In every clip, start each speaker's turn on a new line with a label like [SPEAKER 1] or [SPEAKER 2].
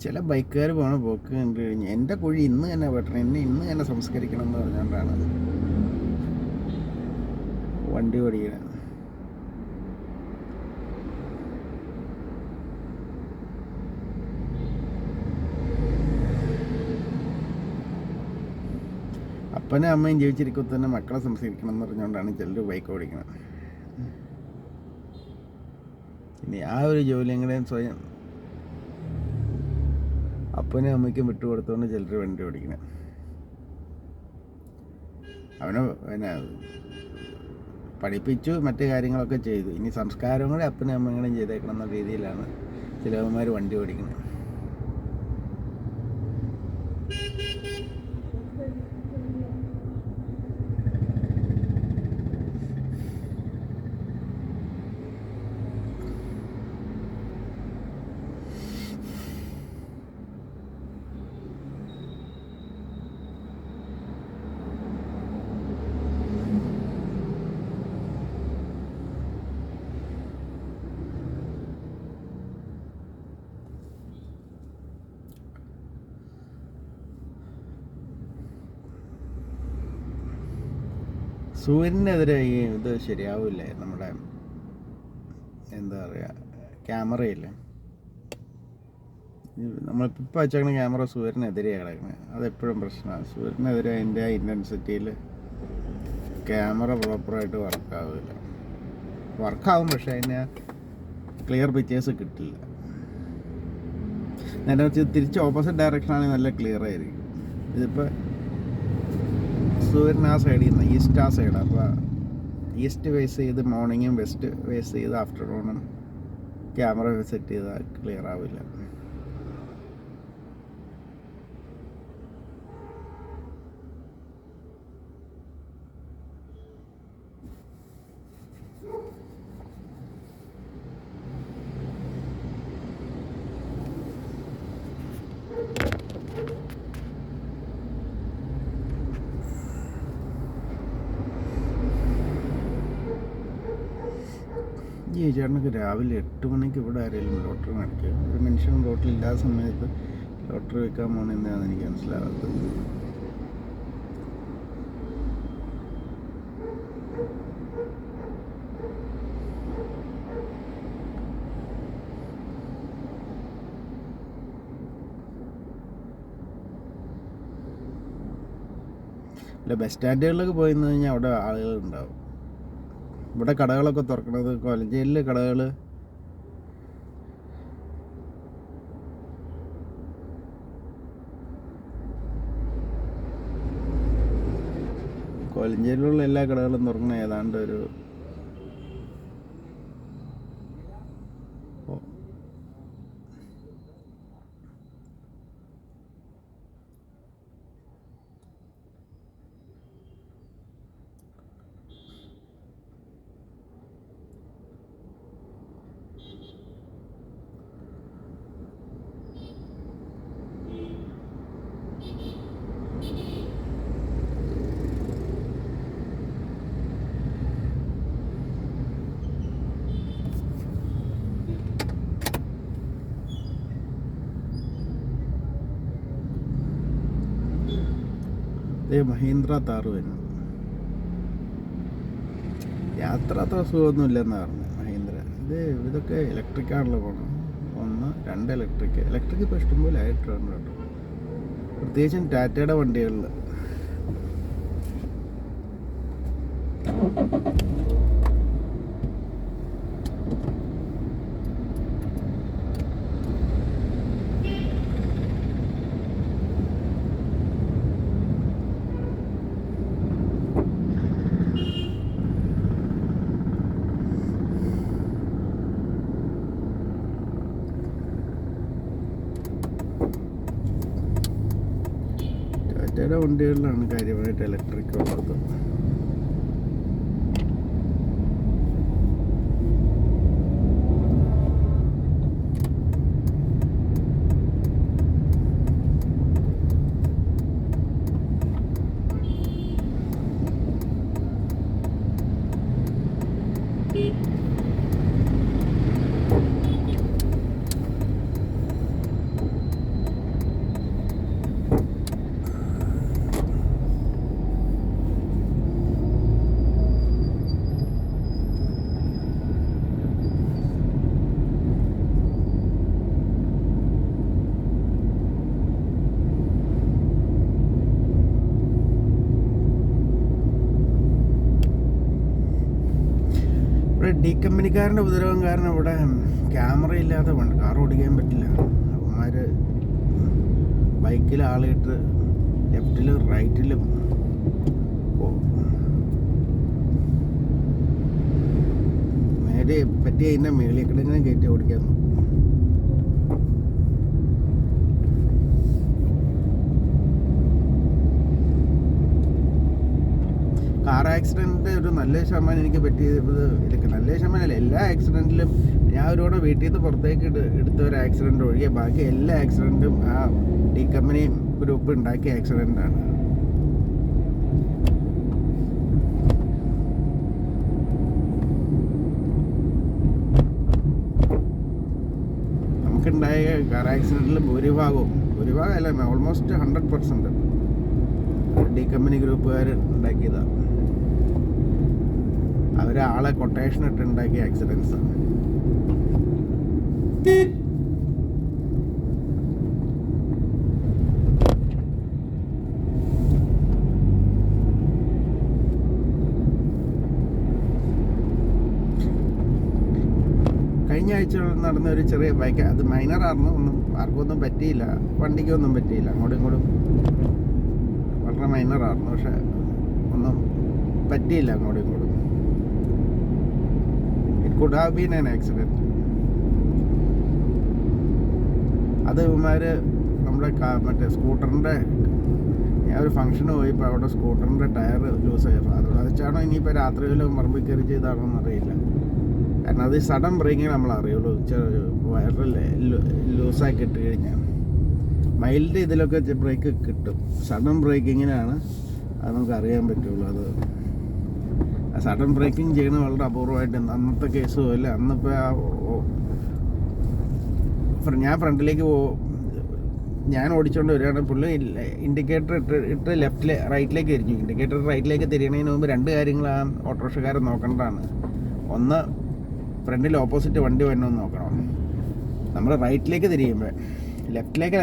[SPEAKER 1] ചില ബൈക്കുകാർ പോണ പോക്ക് കണ്ടു കഴിഞ്ഞാൽ എൻ്റെ കുഴി ഇന്ന് തന്നെ വെട്ടണം, എന്നെ ഇന്ന് തന്നെ സംസ്കരിക്കണം എന്ന് പറഞ്ഞുകൊണ്ടാണ് വണ്ടി ഓടിക്കുന്നത്. അപ്പനും അമ്മയും ജീവിച്ചിരിക്കുമ്പോൾ തന്നെ മക്കളെ സംസ്കരിക്കണം എന്ന് പറഞ്ഞുകൊണ്ടാണ് ചിലർ ബൈക്ക് ഓടിക്കുന്നത്. ഇനി ആ ഒരു ജോലിയും കൂടെ സ്വയം അപ്പനും അമ്മയ്ക്കും വിട്ടുകൊടുത്തുകൊണ്ട് ചിലർ വണ്ടി ഓടിക്കണം. അവനെ പിന്നെ പഠിപ്പിച്ചു, മറ്റു കാര്യങ്ങളൊക്കെ ചെയ്തു, ഇനി സംസ്കാരവും കൂടെ അപ്പനും അമ്മയും ചെയ്തേക്കണം എന്ന രീതിയിലാണ് ചിലവന്മാർ വണ്ടി ഓടിക്കുന്നത്. സൂര്യനെതിരെ ഈ ഇത് ശരിയാവില്ലേ, നമ്മുടെ എന്താ പറയുക, ക്യാമറയില്ലേ, നമ്മളിപ്പോൾ വെച്ചേക്കണ ക്യാമറ സൂര്യനെതിരെയാണ് കിടക്കുന്നത്. അതെപ്പോഴും പ്രശ്നമാണ്. സൂര്യനെതിരെ അതിൻ്റെ ആ ഇൻറ്റൻസിറ്റിയിൽ ക്യാമറ പ്രോപ്പറായിട്ട് വർക്കാവില്ല. വർക്കാവും, പക്ഷേ അതിന് ക്ലിയർ പിക്ചേഴ്സ് കിട്ടില്ല. നേരെ വെച്ച് തിരിച്ച് ഓപ്പോസിറ്റ് ഡയറക്ഷനാണെങ്കിൽ നല്ല ക്ലിയർ ആയിരിക്കും. ഇതിപ്പോൾ സൂര്യൻ ആ സൈഡിൽ നിന്ന് ഈസ്റ്റ് ആ സൈഡ്, അപ്പോൾ ഈസ്റ്റ് ഫേസ് ചെയ്ത് മോർണിംഗും വെസ്റ്റ് ഫേസ് ചെയ്ത് ആഫ്റ്റർനൂണും ക്യാമറ സെറ്റ് ചെയ്താൽ ക്ലിയർ ആവില്ല. ഈ ചേട്ടനൊക്കെ രാവിലെ 8 മണിക്ക് ഇവിടെ ആരെങ്കിലും ലോട്ടറി മേടിക്കുക? ഒരു മനുഷ്യൻ റോട്ടിലില്ലാത്ത സമയത്ത് ലോട്ടറി വെക്കാൻ പോകണമെന്നാണ് എനിക്ക് മനസ്സിലാകാത്തത്. അല്ല, ബസ് സ്റ്റാൻഡുകളിലൊക്കെ പോയി നിന്ന് കഴിഞ്ഞാൽ അവിടെ ആളുകളുണ്ടാവും. ഇവിടെ കടകളൊക്കെ തുറക്കണത്, കോലഞ്ചേരിയിൽ കടകൾ കോലഞ്ചേരിയിലുള്ള എല്ലാ കടകളും തുറക്കണ ഏതാണ്ട് ഒരു മഹീന്ദ്ര താറ് വരുന്നു. യാത്ര അത്ര സുഖമൊന്നുമില്ലെന്ന് പറഞ്ഞു മഹീന്ദ്ര. ഇതൊക്കെ ഇലക്ട്രിക്കാണല്ലോ പോകണം. 1, 2 ഇലക്ട്രിക് ഇപ്പോൾ ഇഷ്ടംപോലെ ആയിട്ടുണ്ട് കേട്ടോ, പ്രത്യേകിച്ചും ടാറ്റയുടെ വണ്ടികളിൽ. ടാറ്റയുടെ വണ്ടികളിലാണ് കാര്യമായിട്ട് ഇലക്ട്രിക് ഉള്ളത്. ഡി കമ്പനിക്കാരൻ്റെ ഉപദ്രവം കാരണം ഇവിടെ ക്യാമറ ഇല്ലാതെ കാർ ഓടിക്കാൻ പറ്റില്ല. അവന്മാർ ബൈക്കിൽ ആളിട്ട് ലെഫ്റ്റിലും റൈറ്റിലും നേരെ പറ്റി അതിൻ്റെ മേളിൽ കിടങ്ങനെ കയറ്റി ഓടിക്കാൻ നോക്കും. കാർ ആക്സിഡൻറ്റ് ഒരു നല്ല ശതമാനം എനിക്ക് പറ്റിയത് ഇതൊക്കെ നല്ല ശതമാനമല്ല, എല്ലാ ആക്സിഡൻറ്റിലും ഞാൻ ഒരുപാട് വീട്ടിൽ നിന്ന് പുറത്തേക്ക് എടുത്ത ഒരു ആക്സിഡൻറ്റ് ഒഴികെ ബാക്കി എല്ലാ ആക്സിഡൻറ്റും ആ ഡി കമ്പനി ഗ്രൂപ്പ് ഉണ്ടാക്കിയ ആക്സിഡൻ്റാണ്. നമുക്കുണ്ടായ കാർ ആക്സിഡൻറ്റിൽ ഭൂരിഭാഗമല്ല ഓൾമോസ്റ്റ് 100% ഡി കമ്പനി ഗ്രൂപ്പുകാർ ഉണ്ടാക്കിയതാണ്. അവരാളെ കൊട്ടേഷൻ ഇട്ട് ഉണ്ടാക്കിയ ആക്സിഡൻസാണ്. കഴിഞ്ഞ ആഴ്ച നടന്ന ഒരു ചെറിയ ബൈക്ക്, അത് മൈനറായിരുന്നു, ആർക്കൊന്നും പറ്റിയില്ല, വണ്ടിക്കൊന്നും പറ്റിയില്ല, അങ്ങോട്ടും ഇങ്ങോട്ടും വളരെ മൈനറായിരുന്നു, പക്ഷെ ഒന്നും പറ്റിയില്ല അങ്ങോട്ടും ഇങ്ങോട്ടും. It could have been an accident. അത് ഇവന്മാർ നമ്മുടെ മറ്റേ സ്കൂട്ടറിൻ്റെ, ഞാൻ ഒരു ഫംഗ്ഷന് പോയപ്പോൾ അവിടെ സ്കൂട്ടറിൻ്റെ ടയർ ലൂസായിരുന്നു. അത് വെച്ചാണോ ഇനിയിപ്പോൾ രാത്രി വല്ലതും പറമ്പിൽ കയറി ചെയ്താണോ എന്നറിയില്ല. കാരണം അത് സഡൻ ബ്രേക്കിങ് നമ്മൾ അറിയുള്ളൂ. വയറിൽ ലൂസാക്കി ഇട്ട് കഴിഞ്ഞാൽ മൈൽഡ് ഇതിലൊക്കെ ബ്രേക്ക് കിട്ടും. സഡൻ ബ്രേക്കിങ്ങിനാണ് അത് നമുക്ക് അറിയാൻ പറ്റുള്ളൂ. അത് സഡൻ ബ്രേക്കിംഗ് ചെയ്യുന്നത് വളരെ അപൂർവമായിട്ട് അന്നത്തെ കേസ് പോലെ. അന്നിപ്പോൾ ഞാൻ ഫ്രണ്ടിലേക്ക് ഞാൻ ഓടിച്ചുകൊണ്ട് വരികയാണ്, പുള്ളി ഇൻഡിക്കേറ്റർ ഇട്ട് റൈറ്റിലേക്ക് തിരിഞ്ഞു. ഇൻഡിക്കേറ്റർ റൈറ്റിലേക്ക് തിരിയണതിന് മുമ്പ് രണ്ട് കാര്യങ്ങൾ ആ ഓട്ടോറിക്ഷക്കാരൻ നോക്കേണ്ടതാണ്. ഒന്ന്, ഫ്രണ്ടിൽ ഓപ്പോസിറ്റ് വണ്ടി വരണമെന്ന് നോക്കണം. നമ്മൾ റൈറ്റിലേക്ക് തിരിയുമ്പോൾ, ലെഫ്റ്റിലേക്ക്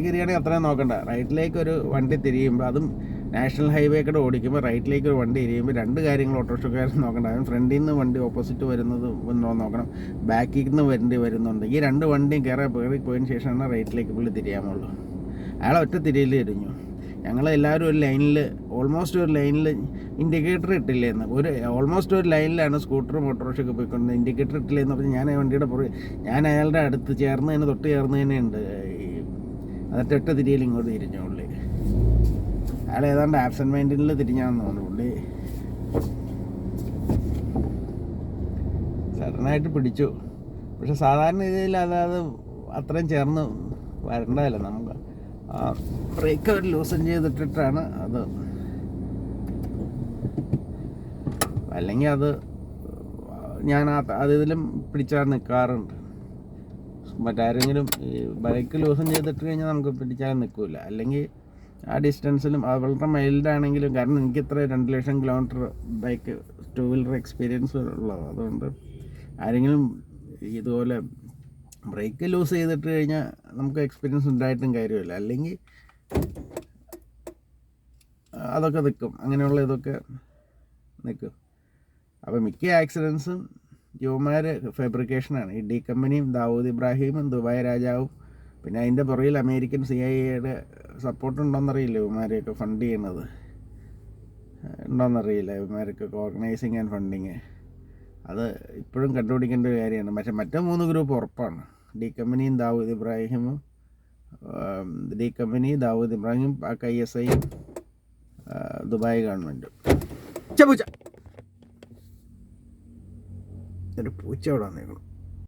[SPEAKER 1] തിരിയുകയാണെങ്കിൽ അത്രയും നോക്കണ്ട. റൈറ്റിലേക്ക് ഒരു വണ്ടി തിരിയുമ്പോൾ, അതും നാഷണൽ ഹൈവേ കൂടെ ഓടിക്കുമ്പോൾ റൈറ്റിലേക്ക് ഒരു വണ്ടി തിരിയുമ്പോൾ രണ്ട് കാര്യങ്ങൾ ഓട്ടോറിക്ഷക്കാരൻ നോക്കണ്ട. അവൻ ഫ്രണ്ടിൽ നിന്ന് വണ്ടി ഓപ്പോസിറ്റ് വരുന്നത് നോക്കണം, ബാക്കിൽ നിന്ന് വണ്ടി വരുന്നുണ്ട്. ഈ രണ്ട് വണ്ടിയും കയറി പോയതിന് ശേഷമാണ് റൈറ്റിലേക്ക് പുള്ളി തിരിയാമുള്ളൂ. അയാൾ ഒറ്റ തിരിയിൽ തിരിഞ്ഞു. ഞങ്ങളെല്ലാവരും ഒരു ലൈനിൽ, ഓൾമോസ്റ്റ് ഒരു ലൈനിൽ ഇൻഡിക്കേറ്റർ ഇട്ടില്ലേന്ന്, ഓൾമോസ്റ്റ് ഒരു ലൈനിലാണ് സ്കൂട്ടറും ഓട്ടോറിക്ഷയൊക്കെ പോയിക്കൊണ്ട്. ഇൻഡിക്കേറ്റർ ഇട്ടില്ലെന്ന് പറഞ്ഞ് ഞാൻ വണ്ടിയുടെ ഞാൻ അയാളുടെ അടുത്ത് തൊട്ട് ചേർന്ന് തന്നെ ഉണ്ട്. എന്നിട്ട് ഒറ്റ തിരിയിൽ ഇങ്ങോട്ട് തിരിഞ്ഞു പുള്ളി. അയാൾ ഏതാണ്ട് ആബ്സെൻറ്റ് മൈൻഡിൽ തിരിഞ്ഞാന്ന് തോന്നുന്നു. പുള്ളി സഡനായിട്ട് പിടിച്ചു. പക്ഷെ സാധാരണ രീതിയിൽ അതായത് അത്രയും ചേർന്ന് വരണ്ടതല്ല. നമുക്ക് ബ്രേക്ക് അവർ ലൂസൻ ചെയ്തിട്ടിട്ടാണ് അത്, അല്ലെങ്കിൽ അത് ഞാൻ ഇതിലും പിടിച്ചാൽ നിൽക്കാറുണ്ട്. മറ്റാരെങ്കിലും ഈ ബൈക്ക് ലൂസൻ ചെയ്തിട്ട് കഴിഞ്ഞാൽ നമുക്ക് പിടിച്ചാൽ നിൽക്കില്ല. അല്ലെങ്കിൽ ആ ഡിസ്റ്റൻസിലും വളരെ മൈൽഡാണെങ്കിലും, കാരണം എനിക്ക് ഇത്ര 2 ലക്ഷം കിലോമീറ്റർ ബൈക്ക് 2 വീലർ എക്സ്പീരിയൻസ് ഉള്ളത്. അതുകൊണ്ട് ആരെങ്കിലും ഇതുപോലെ ബ്രേക്ക് ലൂസ് ചെയ്തിട്ട് കഴിഞ്ഞാൽ നമുക്ക് എക്സ്പീരിയൻസ് ഉണ്ടായിട്ടും കാര്യമില്ല. അല്ലെങ്കിൽ അതൊക്കെ നിൽക്കും, അങ്ങനെയുള്ള ഇതൊക്കെ നിൽക്കും. അപ്പോൾ മിക്ക ആക്സിഡൻസും യുവമാർ ഫാബ്രിക്കേഷനാണ്. ഈ ഡി കമ്പനിയും ദാവൂദ് ഇബ്രാഹിമും ദുബായ് രാജാവും, പിന്നെ അതിൻ്റെ പുറകിൽ അമേരിക്കൻ CIA സപ്പോർട്ട് ഉണ്ടോയെന്നറിയില്ല. ഇവന്മാരെയൊക്കെ ഫണ്ട് ചെയ്യണത് ഉണ്ടോയെന്നറിയില്ല. ഇവന്മാർക്കൊക്കെ ഓർഗനൈസിങ് ആൻഡ് ഫണ്ടിങ് അത് ഇപ്പോഴും കണ്ടുപിടിക്കേണ്ട ഒരു കാര്യമാണ്. പക്ഷേ മറ്റേ 3 ഗ്രൂപ്പ് ഉറപ്പാണ്. ഡി കമ്പനിയും ദാവൂദ് ഇബ്രാഹിമും പാക് ISIയും ദുബായ് ഗവൺമെൻറ്റും. പൂച്ച ഒരു പൂച്ച അവിടെ വന്നേക്കണം.